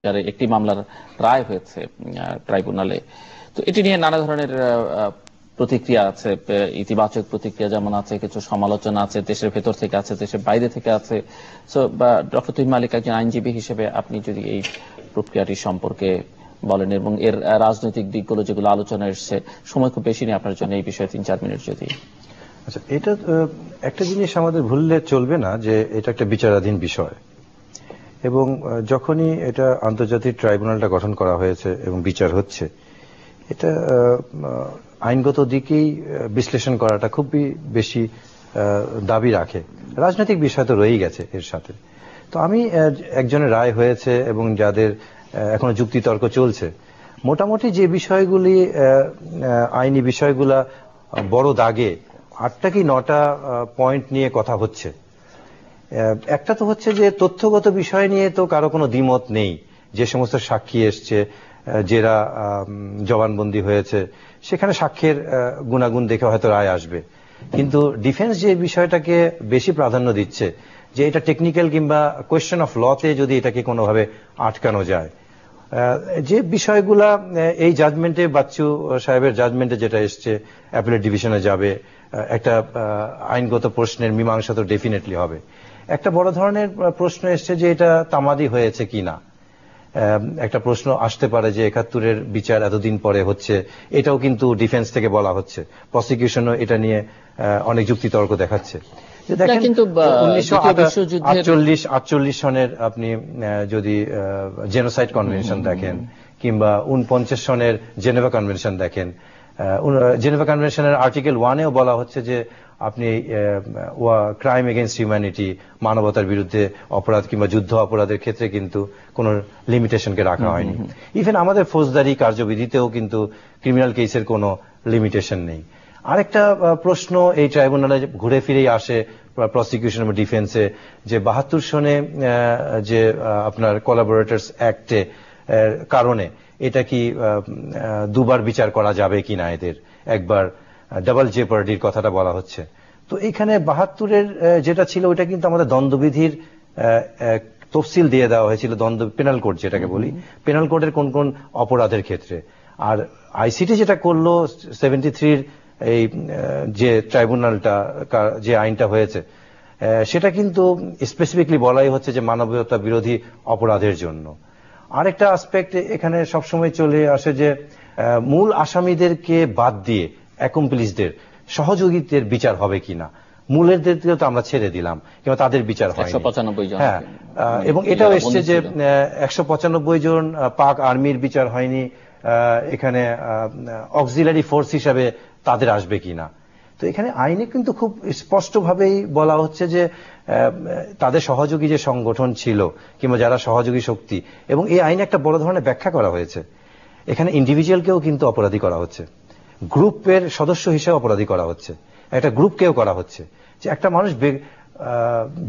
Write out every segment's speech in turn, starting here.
একটি মামলার রায় হয়েছে ট্রাইব্যুনালে। তো এটি নিয়ে নানা ধরনের প্রতিক্রিয়া আছে, ইতিবাচক প্রতিক্রিয়া যেমন আছে, কিছু সমালোচনা আছে, দেশের ভেতর থেকে আছে, দেশের বাইরে থেকে আছে। সো ডক্টর তুহিন মালিক একজন আইনজীবী হিসেবে আপনি যদি এই প্রক্রিয়াটি সম্পর্কে বলেন এবং এর রাজনৈতিক দিকগুলো যেগুলো আলোচনা এসছে, সময় খুব বেশি নেই আপনার জন্য, এই বিষয়ে 3-4 মিনিট যদি। আচ্ছা, এটা একটা জিনিস আমাদের ভুললে চলবে না যে এটা একটা বিচারাধীন বিষয়, এবং যখনই এটা আন্তর্জাতিক ট্রাইব্যুনালটা গঠন করা হয়েছে এবং বিচার হচ্ছে, এটা আইনগত দিকেই বিশ্লেষণ করাটা খুবই বেশি দাবি রাখে। রাজনৈতিক বিষয় তো রয়েই গেছে এর সাথে। তো আমি একজনের রায় হয়েছে এবং যাদের এখনো যুক্তিতর্ক চলছে, মোটামুটি যে বিষয়গুলি আইনি বিষয়গুলা বড় দাগে 8টা কি 9টা পয়েন্ট নিয়ে কথা হচ্ছে। একটা তো হচ্ছে যে তথ্যগত বিষয় নিয়ে তো কারো কোনো দ্বিমত নেই। যে সমস্ত সাক্ষী এসছে, যারা জবানবন্দি হয়েছে, সেখানে সাক্ষ্যের গুণাগুণ দেখে হয়তো রায় আসবে। কিন্তু ডিফেন্স যে বিষয়টাকে বেশি প্রাধান্য দিচ্ছে, যে এটা টেকনিক্যাল কিংবা কোয়েশ্চেন অফ লতে যদি এটাকে কোনোভাবে আটকানো যায়, যে বিষয়গুলা এই জাজমেন্টে, বাচ্চু সাহেবের জাজমেন্টে যেটা এসছে, অ্যাপিলেট ডিভিশনে যাবে, একটা আইনগত প্রশ্নের মীমাংসা তো ডেফিনেটলি হবে। একটা বড় ধরনের প্রশ্ন এসছে যে এটা তামাদি হয়েছে কিনা। একটা প্রশ্ন আসতে পারে যে 71-এর বিচার এতদিন পরে হচ্ছে, এটাও কিন্তু ডিফেন্স থেকে বলা হচ্ছে। প্রসিকিউশনও এটা নিয়ে অনেক যুক্তিতর্ক দেখাচ্ছে। দেখেন 1948 সনের আপনি যদি জেনোসাইড কনভেনশন দেখেন, কিংবা 49 সনের জেনেভা কনভেনশন দেখেন, জেনেভা কনভেনশনের আর্টিকেল 1-এও বলা হচ্ছে যে আপনি ক্রাইম এগেইনস্ট হিউম্যানিটি, মানবতার বিরুদ্ধে অপরাধ কিংবা যুদ্ধ অপরাধের ক্ষেত্রে কিন্তু কোনো লিমিটেশনকে রাখা হয়নি। ইভেন আমাদের ফৌজদারি কার্যবিধিতেও কিন্তু ক্রিমিনাল কেসের কোনো লিমিটেশন নেই। আরেকটা প্রশ্ন এই ট্রাইব্যুনালে ঘুরে ফিরেই আসে প্রসিকিউশন এবং ডিফেন্সে, যে 72 সনে যে আপনার কোলাবোরেটরস অ্যাক্টে কারণে এটা কি দুবার বিচার করা যাবে কিনা, এদের একবার ডাবল জেপার্ডির কথাটা বলা হচ্ছে। তো এখানে 72-এর যেটা ছিল ওইটা কিন্তু আমাদের দ্বন্দ্ববিধির তফসিল দিয়ে দেওয়া হয়েছিল, দ্বন্দ্ব পেনাল কোড যেটাকে বলি, পেনাল কোডের কোন কোন অপরাধের ক্ষেত্রে। আর আইসিটি যেটা করলো 73-র এই যে ট্রাইব্যুনালটা, যে আইনটা হয়েছে, সেটা কিন্তু স্পেসিফিকলি বলাই হচ্ছে যে মানবতা বিরোধী অপরাধের জন্য। আরেকটা আসপেক্ট এখানে সবসময় চলে আসে যে মূল আসামিদেরকে বাদ দিয়ে অ্যাকমপ্লিসদের, সহযোগীদের বিচার হবে কিনা। মূলেরদেরকে তো আমরা ছেড়ে দিলাম, কিংবা তাদের বিচার হয় 195 জন। হ্যাঁ, এবং এটাও এসছে যে 195 জন পাক আর্মির বিচার হয়নি, এখানে অক্সিলারি ফোর্স হিসাবে তাদের আসবে কিনা। তো এখানে আইনে কিন্তু খুব স্পষ্টভাবেই বলা হচ্ছে যে তাদের সহযোগী যে সংগঠন ছিল কিংবা যারা সহযোগী শক্তি, এবং এই আইনে একটা বড় ধরনের ব্যাখ্যা করা হয়েছে। এখানে ইন্ডিভিজুয়ালকেও কিন্তু অপরাধী করা হচ্ছে, গ্রুপের সদস্য হিসেবে অপরাধী করা হচ্ছে, একটা গ্রুপকেও করা হচ্ছে। যে একটা মানুষ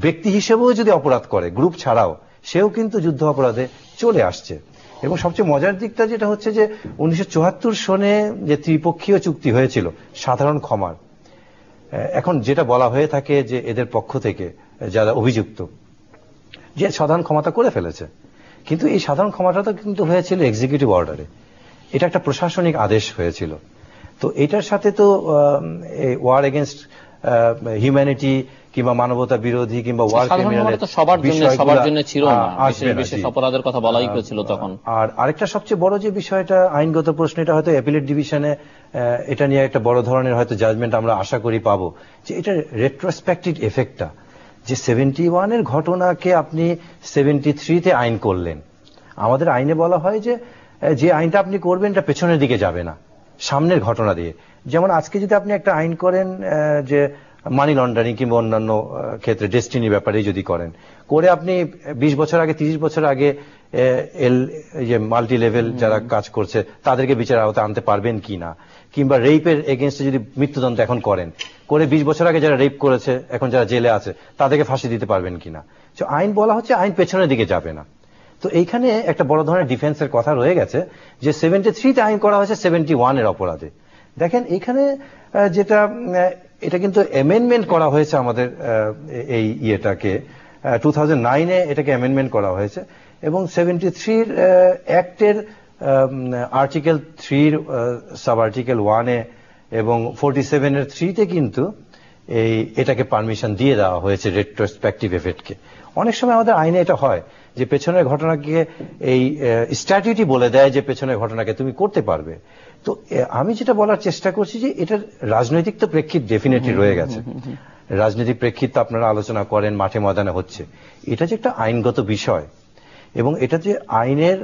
ব্যক্তি হিসেবেও যদি অপরাধ করে, গ্রুপ ছাড়াও, সেও কিন্তু যুদ্ধ অপরাধে চলে আসছে। এবং সবচেয়ে মজার দিকটা যেটা হচ্ছে যে 1974 সনে যে ত্রিপক্ষীয় চুক্তি হয়েছিল সাধারণ ক্ষমার, এখন যেটা বলা হয়ে থাকে যে এদের পক্ষ থেকে যারা অভিযুক্ত, যে সাধারণ ক্ষমতা করে ফেলেছে, কিন্তু এই সাধারণ ক্ষমতা তো কিন্তু হয়েছিল এক্সিকিউটিভ অর্ডারে, এটা একটা প্রশাসনিক আদেশ হয়েছিল। তো এটার সাথে তো ওয়ার এগেনস্ট হিউম্যানিটি কিংবা মানবতা বিরোধী কিংবা ওয়ার ক্রিমিনালের সবার জন্য ছিল না, বিশেষ অপরাধের কথা বলাই হয়েছিল তখন। আর আরেকটা সবচেয়ে বড় যে বিষয়টা আইনগত প্রশ্ন, এটা হয়তো অ্যাপিলেট ডিভিশনে এটা নিয়ে একটা বড় ধরনের হয়তো জাজমেন্ট আমরা আশা করি পাবো, যে এটা রেট্রোস্পেক্টিভ এফেক্টটা, যে 71-এর ঘটনাকে আপনি 73-তে আইন করলেন। আমাদের আইনে বলা হয় যে আইনটা আপনি করবেন এটা পেছনের দিকে যাবে না, সামনের ঘটনা দিয়ে। যেমন আজকে যদি আপনি একটা আইন করেন যে মানি লন্ডারিং কিংবা অন্যান্য ক্ষেত্রে ডেস্টিনির ব্যাপারে যদি করেন, করে আপনি 20 বছর আগে 30 বছর আগে যে মাল্টি লেভেল যারা কাজ করছে তাদেরকে বিচারের আওতায় আনতে পারবেন কিনা, কিংবা রেপের এগেনস্টে যদি মৃত্যুদণ্ড এখন করেন, করে 20 বছর আগে যারা রেপ করেছে এখন যারা জেলে আছে তাদেরকে ফাঁসি দিতে পারবেন কিনা। তো আইন বলা হচ্ছে আইন পেছনের দিকে যাবে না। তো এইখানে একটা বড় ধরনের ডিফেন্সের কথা রয়ে গেছে যে 73-তে আইন করা হয়েছে 71-এর অপরাধে। দেখেন এখানে যেটা, এটা কিন্তু অ্যামেন্ডমেন্ট করা হয়েছে আমাদের এই ইয়েটাকে 2009-এ এটাকে অ্যামেন্ডমেন্ট করা হয়েছে। এবং 73 অ্যাক্টের আর্টিকেল 3 সাব আর্টিকেল 1 এবং 47 এর 3 কিন্তু এটাকে পারমিশন দিয়ে দেওয়া হয়েছে রেট্রোস্পেকটিভ এফেক্টকে। অনেক সময় আমাদের আইনে এটা হয় যে পেছনের ঘটনাকে এই স্ট্যাটিউটই বলে দেয় যে পেছনের ঘটনাকে তুমি করতে পারবে। তো আমি যেটা বলার চেষ্টা করছি যে এটার রাজনৈতিক তো প্রেক্ষিত ডেফিনেটলি রয়ে গেছে, রাজনৈতিক প্রেক্ষিত আপনারা আলোচনা করেন, মাঠে ময়দানে হচ্ছে, এটা যে একটা আইনগত বিষয় এবং এটা যে আইনের